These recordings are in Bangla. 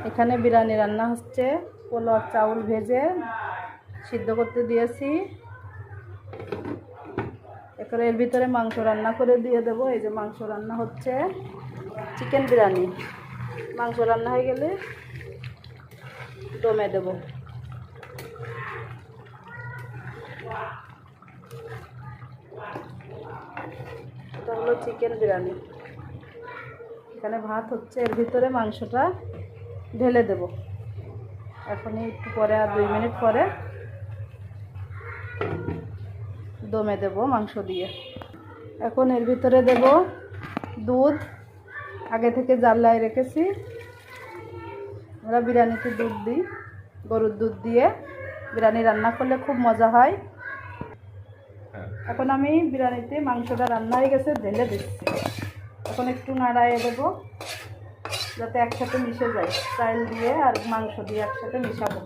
এখানে বিরিয়ানি রান্না হচ্ছে। পোলাও চাউল ভেজে সিদ্ধ করতে দিয়েছি। এরপরে এর ভিতরে মাংস রান্না করে দিয়ে দেব। এই যে মাংস রান্না হচ্ছে, চিকেন বিরিয়ানি। মাংস রান্না হয়ে গেলে দমে দেব। এটা হলো চিকেন বিরিয়ানি। এখানে ভাত হচ্ছে, এর ভিতরে মাংসটা ঢেলে দেব। এখনই একটু পরে, আর 2 মিনিট পরে দমে দেব মাংস দিয়ে। এখন এর ভিতরে দেব দুধ, আগে থেকে জ্বালায় রেখেছি। আমরা বিরিয়ানিতে দুধ দিই, গরুর দুধ দিয়ে বিরিয়ানি রান্না করলে খুব মজা হয়। এখন আমি বিরিয়ানিতে মাংসটা রান্না হয়ে গেছে ঢেলে দিচ্ছি। এখন একটু নাড়াইয়ে দেবো যাতে একসাথে মিশে যায়। চাল দিয়ে আর মাংস দিয়ে একসাথে মিশাবো।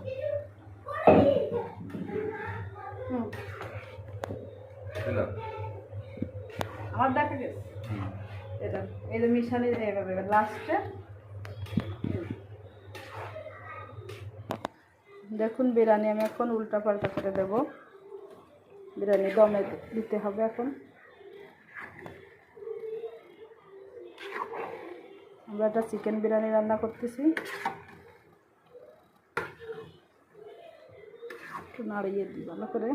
আমার দেখা গেছে এটা, এই যে মিশানি এইভাবে লাস্টে দেখুন। বিরিয়ানি আমি এখন উল্টা পাল্টা করে দেব। বিরিয়ানি দমে দিতে হবে। এখন আমরা একটা চিকেন বিরিয়ানি রান্না করতেছি। একটু নাড়িয়ে দিই ভালো করে।